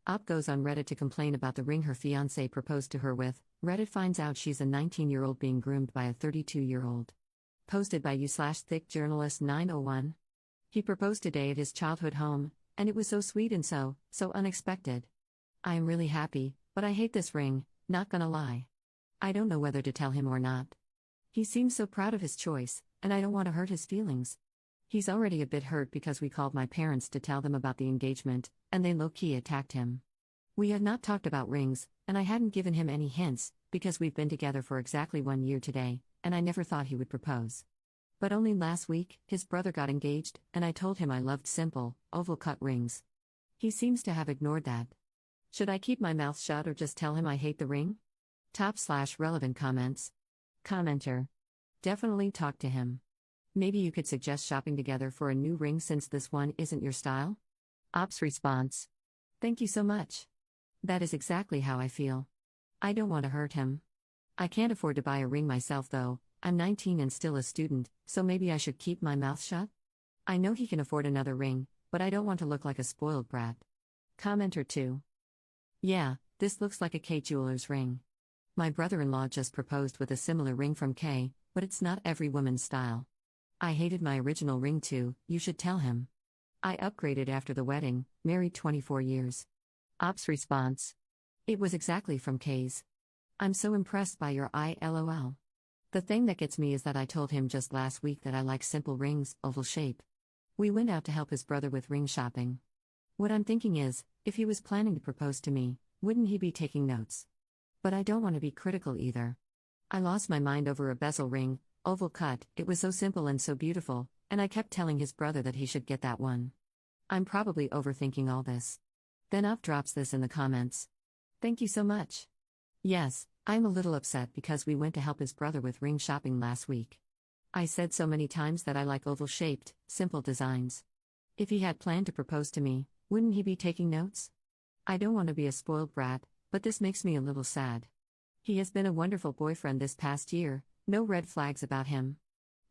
Op goes on Reddit to complain about the ring her fiancé proposed to her with. Reddit finds out she's a 19-year-old being groomed by a 32-year-old. Posted by u/thick journalist 901. He proposed today at his childhood home, and it was so sweet and so unexpected. I am really happy, but I hate this ring, not gonna lie. I don't know whether to tell him or not. He seems so proud of his choice, and I don't want to hurt his feelings. He's already a bit hurt because we called my parents to tell them about the engagement, and they low-key attacked him. We had not talked about rings, and I hadn't given him any hints, because we've been together for exactly 1 year today, and I never thought he would propose. But only last week, his brother got engaged, and I told him I loved simple, oval-cut rings. He seems to have ignored that. Should I keep my mouth shut or just tell him I hate the ring? Top/relevant comments. Commenter. Definitely talk to him. Maybe you could suggest shopping together for a new ring since this one isn't your style? Op's response. Thank you so much. That is exactly how I feel. I don't want to hurt him. I can't afford to buy a ring myself though. I'm 19 and still a student, so maybe I should keep my mouth shut? I know he can afford another ring, but I don't want to look like a spoiled brat. Commenter 2. Yeah, this looks like a K jeweler's ring. My brother-in-law just proposed with a similar ring from K, but it's not every woman's style. I hated my original ring too, you should tell him. I upgraded after the wedding, married 24 years. Op's response. It was exactly from K's. I'm so impressed by your LOL. The thing that gets me is that I told him just last week that I like simple rings, oval shape. We went out to help his brother with ring shopping. What I'm thinking is, if he was planning to propose to me, wouldn't he be taking notes? But I don't want to be critical either. I lost my mind over a bezel ring, oval cut, it was so simple and so beautiful, and I kept telling his brother that he should get that one. I'm probably overthinking all this. Then Up drops this in the comments. Thank you so much. Yes, I'm a little upset because we went to help his brother with ring shopping last week. I said so many times that I like oval-shaped, simple designs. If he had planned to propose to me, wouldn't he be taking notes? I don't want to be a spoiled brat, but this makes me a little sad. He has been a wonderful boyfriend this past year, no red flags about him.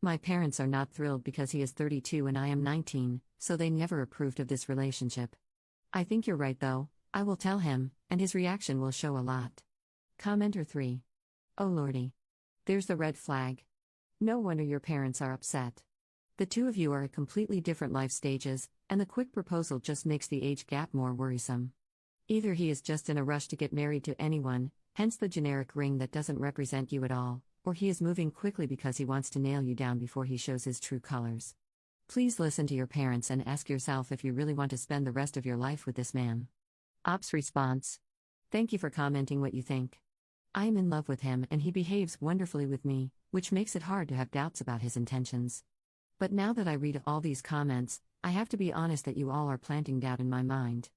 My parents are not thrilled because he is 32 and I am 19, so they never approved of this relationship. I think you're right though, I will tell him, and his reaction will show a lot. Commenter 3. Oh lordy. There's the red flag. No wonder your parents are upset. The two of you are at completely different life stages, and the quick proposal just makes the age gap more worrisome. Either he is just in a rush to get married to anyone, hence the generic ring that doesn't represent you at all, or he is moving quickly because he wants to nail you down before he shows his true colors. Please listen to your parents and ask yourself if you really want to spend the rest of your life with this man. Op's response. Thank you for commenting what you think. I am in love with him and he behaves wonderfully with me, which makes it hard to have doubts about his intentions. But now that I read all these comments, I have to be honest that you all are planting doubt in my mind.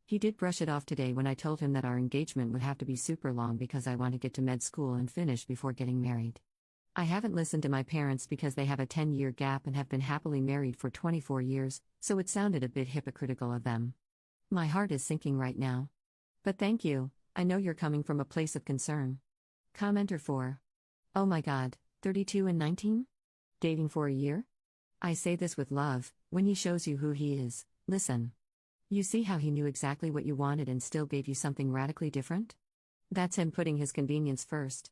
He did brush it off today when I told him that our engagement would have to be super long because I want to get to med school and finish before getting married. I haven't listened to my parents because they have a 10-year gap and have been happily married for 24 years, so it sounded a bit hypocritical of them. My heart is sinking right now. But thank you, I know you're coming from a place of concern. Commenter 4. Oh my god, 32 and 19? Dating for a year? I say this with love, when he shows you who he is, listen. You see how he knew exactly what you wanted and still gave you something radically different? That's him putting his convenience first.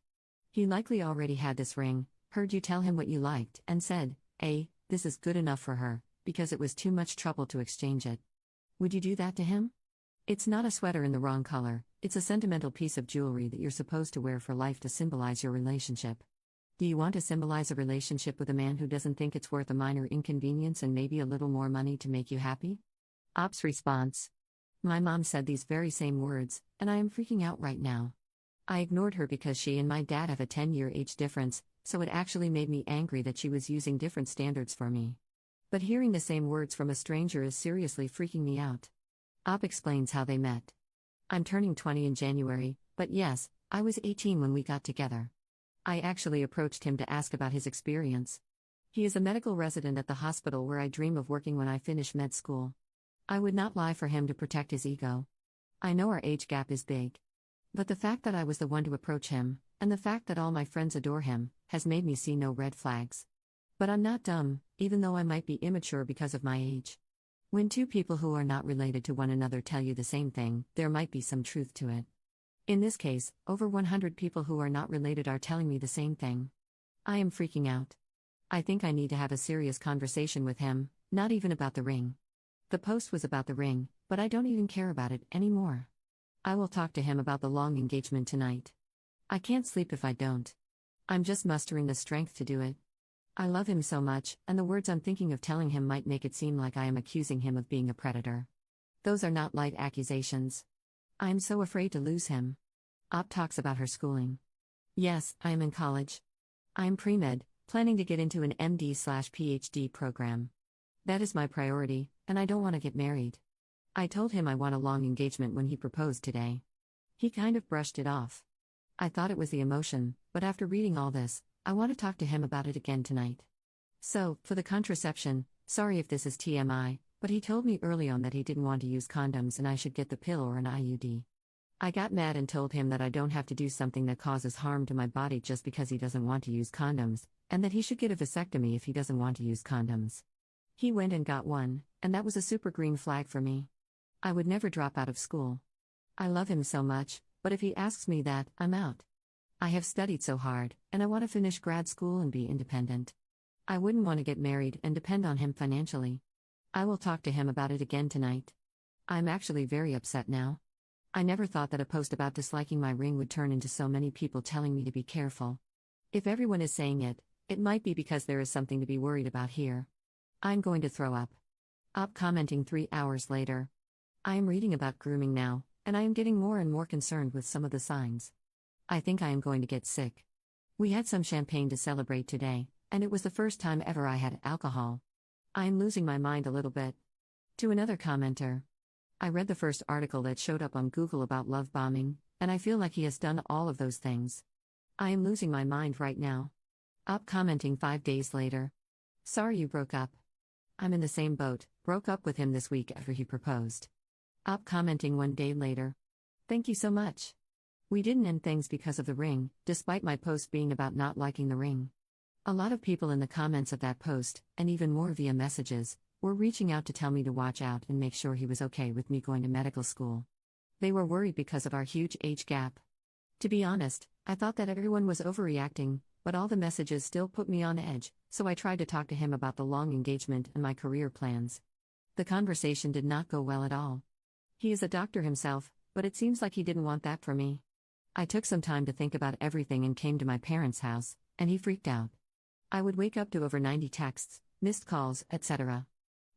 He likely already had this ring, heard you tell him what you liked, and said, this is good enough for her, because it was too much trouble to exchange it. Would you do that to him? It's not a sweater in the wrong color, it's a sentimental piece of jewelry that you're supposed to wear for life to symbolize your relationship. Do you want to symbolize a relationship with a man who doesn't think it's worth a minor inconvenience and maybe a little more money to make you happy? Op's response. My mom said these very same words, and I am freaking out right now. I ignored her because she and my dad have a 10-year age difference, so it actually made me angry that she was using different standards for me. But hearing the same words from a stranger is seriously freaking me out. Op explains how they met. I'm turning 20 in January, but yes, I was 18 when we got together. I actually approached him to ask about his experience. He is a medical resident at the hospital where I dream of working when I finish med school. I would not lie for him to protect his ego. I know our age gap is big. But the fact that I was the one to approach him, and the fact that all my friends adore him, has made me see no red flags. But I'm not dumb, even though I might be immature because of my age. When two people who are not related to one another tell you the same thing, there might be some truth to it. In this case, over 100 people who are not related are telling me the same thing. I am freaking out. I think I need to have a serious conversation with him, not even about the ring. The post was about the ring, but I don't even care about it anymore. I will talk to him about the long engagement tonight. I can't sleep if I don't. I'm just mustering the strength to do it. I love him so much, and the words I'm thinking of telling him might make it seem like I am accusing him of being a predator. Those are not light accusations. I am so afraid to lose him. Op talks about her schooling. Yes, I am in college. I am pre-med, planning to get into an MD/PhD program. That is my priority, and I don't want to get married. I told him I want a long engagement when he proposed today. He kind of brushed it off. I thought it was the emotion, but after reading all this, I want to talk to him about it again tonight. So, for the contraception, sorry if this is TMI, but he told me early on that he didn't want to use condoms and I should get the pill or an IUD. I got mad and told him that I don't have to do something that causes harm to my body just because he doesn't want to use condoms, and that he should get a vasectomy if he doesn't want to use condoms. He went and got one, and that was a super green flag for me. I would never drop out of school. I love him so much, but if he asks me that, I'm out. I have studied so hard, and I want to finish grad school and be independent. I wouldn't want to get married and depend on him financially. I will talk to him about it again tonight. I'm actually very upset now. I never thought that a post about disliking my ring would turn into so many people telling me to be careful. If everyone is saying it, it might be because there is something to be worried about here. I'm going to throw up. Op commenting 3 hours later. I am reading about grooming now, and I am getting more and more concerned with some of the signs. I think I am going to get sick. We had some champagne to celebrate today, and it was the first time ever I had alcohol. I am losing my mind a little bit. To another commenter. I read the first article that showed up on Google about love bombing, and I feel like he has done all of those things. I am losing my mind right now. Op commenting 5 days later. Sorry you broke up. I'm in the same boat, broke up with him this week after he proposed. Op commenting 1 day later. Thank you so much. We didn't end things because of the ring, despite my post being about not liking the ring. A lot of people in the comments of that post, and even more via messages, were reaching out to tell me to watch out and make sure he was okay with me going to medical school. They were worried because of our huge age gap. To be honest, I thought that everyone was overreacting, but all the messages still put me on edge, so I tried to talk to him about the long engagement and my career plans. The conversation did not go well at all. He is a doctor himself, but it seems like he didn't want that for me. I took some time to think about everything and came to my parents' house, and he freaked out. I would wake up to over 90 texts, missed calls, etc.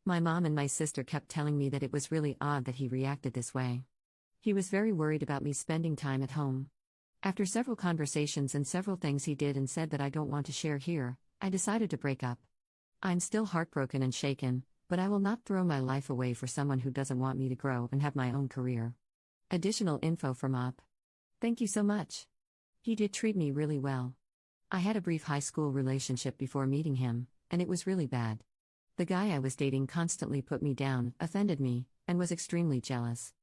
My mom and my sister kept telling me that it was really odd that he reacted this way. He was very worried about me spending time at home. After several conversations and several things he did and said that I don't want to share here, I decided to break up. I'm still heartbroken and shaken, but I will not throw my life away for someone who doesn't want me to grow and have my own career. Additional info from Op. Thank you so much. He did treat me really well. I had a brief high school relationship before meeting him, and it was really bad. The guy I was dating constantly put me down, offended me, and was extremely jealous.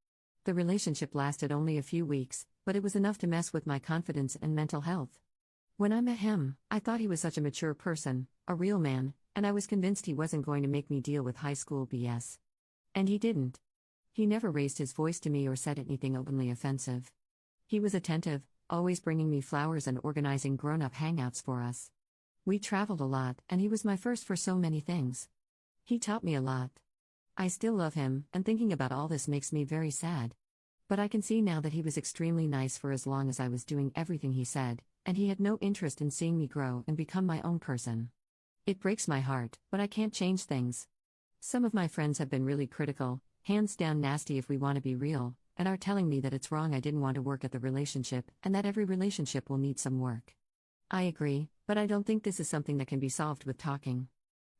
The relationship lasted only a few weeks, but it was enough to mess with my confidence and mental health. When I met him, I thought he was such a mature person, a real man, and I was convinced he wasn't going to make me deal with high school BS. And he didn't. He never raised his voice to me or said anything openly offensive. He was attentive, always bringing me flowers and organizing grown-up hangouts for us. We traveled a lot, and he was my first for so many things. He taught me a lot. I still love him, and thinking about all this makes me very sad. But I can see now that he was extremely nice for as long as I was doing everything he said, and he had no interest in seeing me grow and become my own person. It breaks my heart, but I can't change things. Some of my friends have been really critical, hands down nasty if we want to be real, and are telling me that it's wrong I didn't want to work at the relationship and that every relationship will need some work. I agree, but I don't think this is something that can be solved with talking.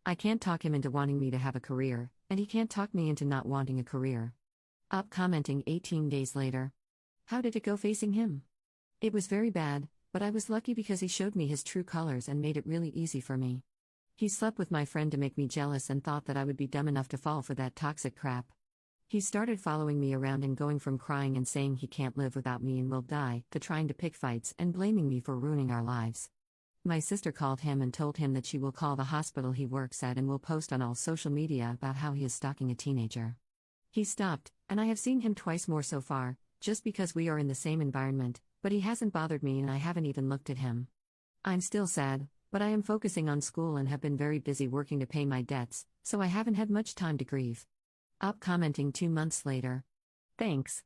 I can't talk him into wanting me to have a career, and he can't talk me into not wanting a career. Op commenting 18 days later. How did it go facing him? It was very bad, but I was lucky because he showed me his true colors and made it really easy for me. He slept with my friend to make me jealous and thought that I would be dumb enough to fall for that toxic crap. He started following me around and going from crying and saying he can't live without me and will die, to trying to pick fights and blaming me for ruining our lives. My sister called him and told him that she will call the hospital he works at and will post on all social media about how he is stalking a teenager. He stopped, and I have seen him twice more so far, just because we are in the same environment, but he hasn't bothered me and I haven't even looked at him. I'm still sad, but I am focusing on school and have been very busy working to pay my debts, so I haven't had much time to grieve. Op commenting 2 months later. Thanks.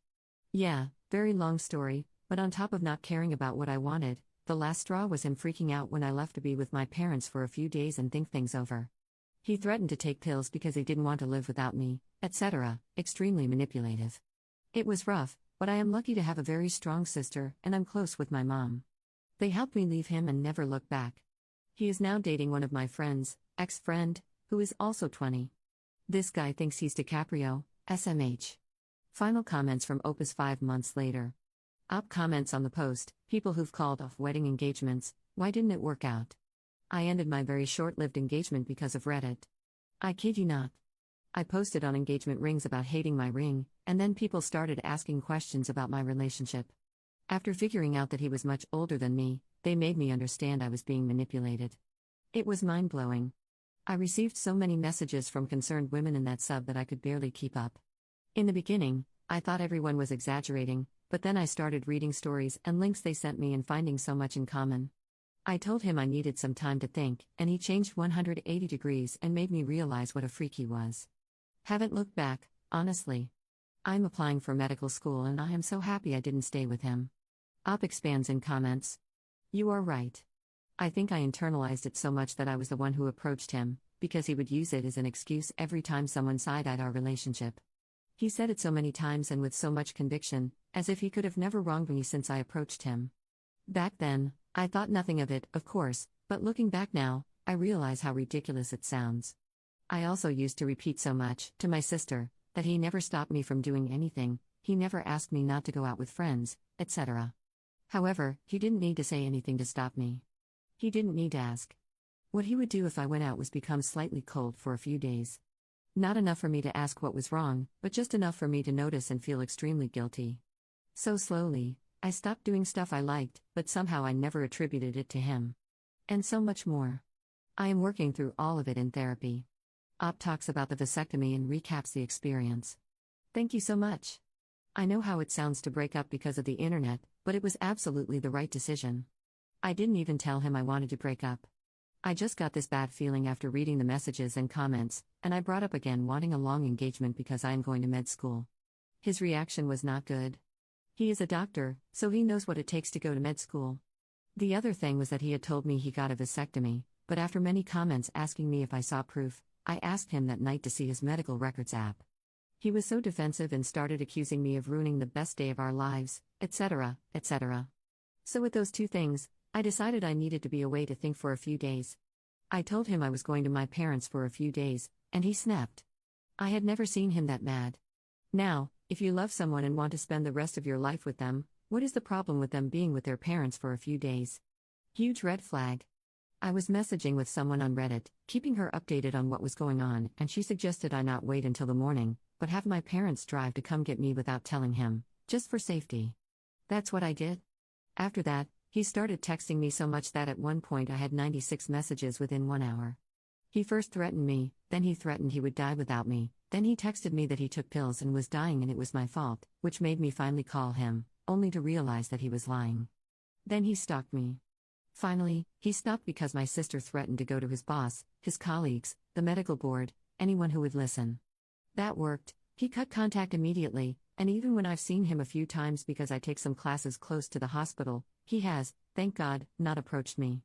Yeah, very long story, but on top of not caring about what I wanted, the last straw was him freaking out when I left to be with my parents for a few days and think things over. He threatened to take pills because he didn't want to live without me, etc., extremely manipulative. It was rough, but I am lucky to have a very strong sister and I'm close with my mom. They helped me leave him and never look back. He is now dating one of my friends, ex-friend, who is also 20. This guy thinks he's DiCaprio, SMH. Final comments from Opus 5 months later. Op comments on the post, people who've called off wedding engagements, why didn't it work out? I ended my very short-lived engagement because of Reddit. I kid you not. I posted on engagement rings about hating my ring, and then people started asking questions about my relationship. After figuring out that he was much older than me, they made me understand I was being manipulated. It was mind-blowing. I received so many messages from concerned women in that sub that I could barely keep up. In the beginning, I thought everyone was exaggerating, but then I started reading stories and links they sent me and finding so much in common. I told him I needed some time to think, and he changed 180 degrees and made me realize what a freak he was. Haven't looked back, honestly. I'm applying for medical school and I am so happy I didn't stay with him. Op expands in comments. You are right. I think I internalized it so much that I was the one who approached him, because he would use it as an excuse every time someone side-eyed our relationship. He said it so many times and with so much conviction, as if he could have never wronged me since I approached him. Back then, I thought nothing of it, of course, but looking back now, I realize how ridiculous it sounds. I also used to repeat so much, to my sister, that he never stopped me from doing anything, he never asked me not to go out with friends, etc. However, he didn't need to say anything to stop me. He didn't need to ask. What he would do if I went out was become slightly cold for a few days. Not enough for me to ask what was wrong, but just enough for me to notice and feel extremely guilty. So slowly, I stopped doing stuff I liked, but somehow I never attributed it to him. And so much more. I am working through all of it in therapy. Op talks about the vasectomy and recaps the experience. Thank you so much. I know how it sounds to break up because of the internet, but it was absolutely the right decision. I didn't even tell him I wanted to break up. I just got this bad feeling after reading the messages and comments, and I brought up again wanting a long engagement because I am going to med school. His reaction was not good. He is a doctor, so he knows what it takes to go to med school. The other thing was that he had told me he got a vasectomy, but after many comments asking me if I saw proof, I asked him that night to see his medical records app. He was so defensive and started accusing me of ruining the best day of our lives, etc., etc. So with those two things, I decided I needed to be away to think for a few days. I told him I was going to my parents for a few days, and he snapped. I had never seen him that mad. Now, if you love someone and want to spend the rest of your life with them, what is the problem with them being with their parents for a few days? Huge red flag. I was messaging with someone on Reddit, keeping her updated on what was going on, and she suggested I not wait until the morning, but have my parents drive to come get me without telling him, just for safety. That's what I did. After that, he started texting me so much that at one point I had 96 messages within 1 hour. He first threatened me, then he threatened he would die without me, then he texted me that he took pills and was dying and it was my fault, which made me finally call him, only to realize that he was lying. Then he stalked me. Finally, he stopped because my sister threatened to go to his boss, his colleagues, the medical board, anyone who would listen. That worked. He cut contact immediately, and even when I've seen him a few times because I take some classes close to the hospital, he has, thank God, not approached me.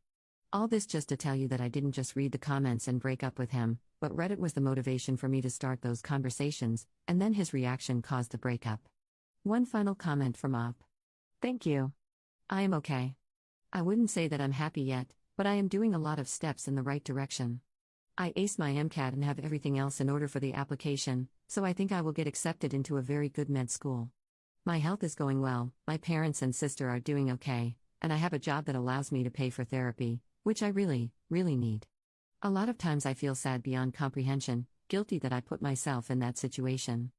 All this just to tell you that I didn't just read the comments and break up with him, but Reddit was the motivation for me to start those conversations, and then his reaction caused the breakup. One final comment from Op. Thank you. I am okay. I wouldn't say that I'm happy yet, but I am doing a lot of steps in the right direction. I aced my MCAT and have everything else in order for the application, so I think I will get accepted into a very good med school. My health is going well, my parents and sister are doing okay, and I have a job that allows me to pay for therapy, which I really, really need. A lot of times I feel sad beyond comprehension, guilty that I put myself in that situation.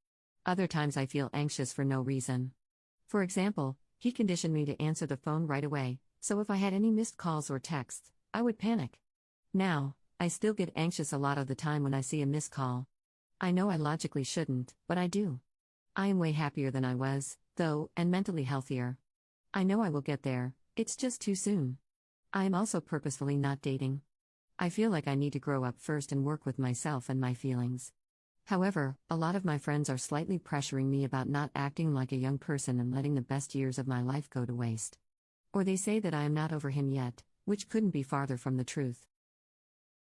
Other times I feel anxious for no reason. For example, he conditioned me to answer the phone right away, so if I had any missed calls or texts, I would panic. Now, I still get anxious a lot of the time when I see a missed call. I know I logically shouldn't, but I do. I am way happier than I was, though, and mentally healthier. I know I will get there, it's just too soon. I am also purposefully not dating. I feel like I need to grow up first and work with myself and my feelings. However, a lot of my friends are slightly pressuring me about not acting like a young person and letting the best years of my life go to waste. Or they say that I am not over him yet, which couldn't be farther from the truth.